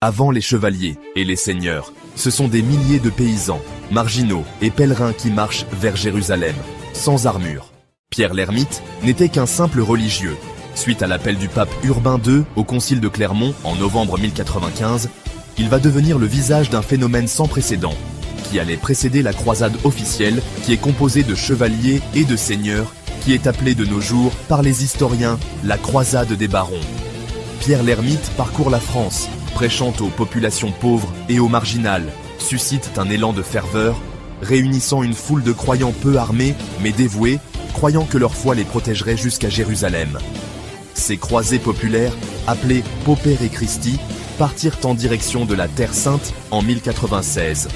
Avant les chevaliers et les seigneurs, ce sont des milliers de paysans, marginaux et pèlerins qui marchent vers Jérusalem, sans armure. Pierre l'Ermite n'était qu'un simple religieux. Suite à l'appel du pape Urbain II au concile de Clermont en novembre 1095, il va devenir le visage d'un phénomène sans précédent, qui allait précéder la croisade officielle qui est composée de chevaliers et de seigneurs, qui est appelée de nos jours par les historiens la croisade des barons. Pierre l'Ermite parcourt la France, prêchant aux populations pauvres et aux marginales, suscite un élan de ferveur, réunissant une foule de croyants peu armés mais dévoués, croyant que leur foi les protégerait jusqu'à Jérusalem. Ces croisés populaires, appelés Pauper et Christi, partirent en direction de la Terre Sainte en 1096.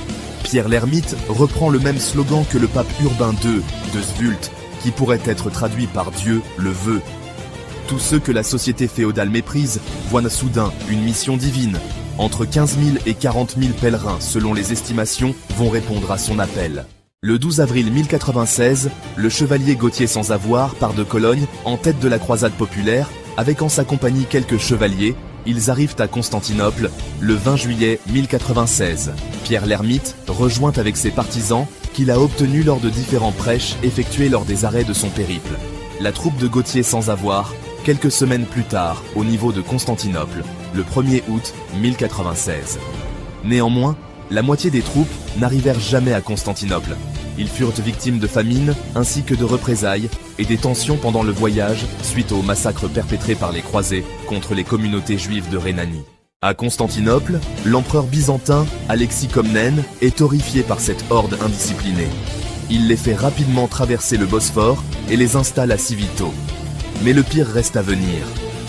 Pierre l'Ermite reprend le même slogan que le pape Urbain II, de Svult, qui pourrait être traduit par Dieu le veut. Tous ceux que la société féodale méprise voient soudain une mission divine. Entre 15 000 et 40 000 pèlerins, selon les estimations, vont répondre à son appel. Le 12 avril 1096, le chevalier Gauthier sans avoir part de Cologne en tête de la croisade populaire, avec en sa compagnie quelques chevaliers. Ils arrivent à Constantinople le 20 juillet 1096. Pierre l'Ermite rejoint avec ses partisans qu'il a obtenus lors de différents prêches effectués lors des arrêts de son périple. La troupe de Gauthier sans avoir, quelques semaines plus tard, au niveau de Constantinople, le 1er août 1096. Néanmoins, la moitié des troupes n'arrivèrent jamais à Constantinople. Ils furent victimes de famine ainsi que de représailles et des tensions pendant le voyage suite aux massacres perpétrés par les croisés contre les communautés juives de Rhénanie. À Constantinople, l'empereur byzantin Alexis Comnène est horrifié par cette horde indisciplinée. Il les fait rapidement traverser le Bosphore et les installe à Civito. Mais le pire reste à venir.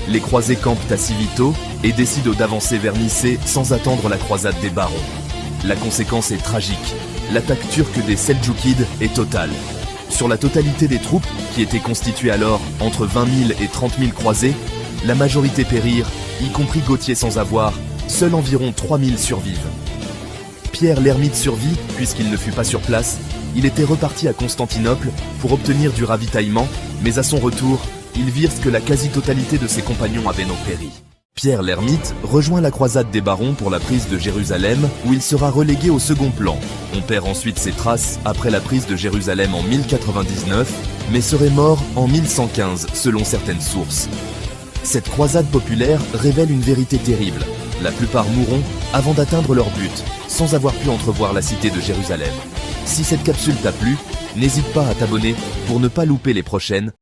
Les croisés campent à Civito et décident d'avancer vers Nicée sans attendre la croisade des barons. La conséquence est tragique. L'attaque turque des Seldjoukides est totale. Sur la totalité des troupes, qui étaient constituées alors entre 20 000 et 30 000 croisés, la majorité périrent, y compris Gauthier sans avoir, seuls environ 3 000 survivent. Pierre l'Ermite survit, puisqu'il ne fut pas sur place. Il était reparti à Constantinople pour obtenir du ravitaillement, mais à son retour, ils virent que la quasi-totalité de ses compagnons avaient péri. Pierre l'Ermite rejoint la croisade des barons pour la prise de Jérusalem, où il sera relégué au second plan. On perd ensuite ses traces après la prise de Jérusalem en 1099, mais serait mort en 1115 selon certaines sources. Cette croisade populaire révèle une vérité terrible. La plupart mourront avant d'atteindre leur but, sans avoir pu entrevoir la cité de Jérusalem. Si cette capsule t'a plu, n'hésite pas à t'abonner pour ne pas louper les prochaines.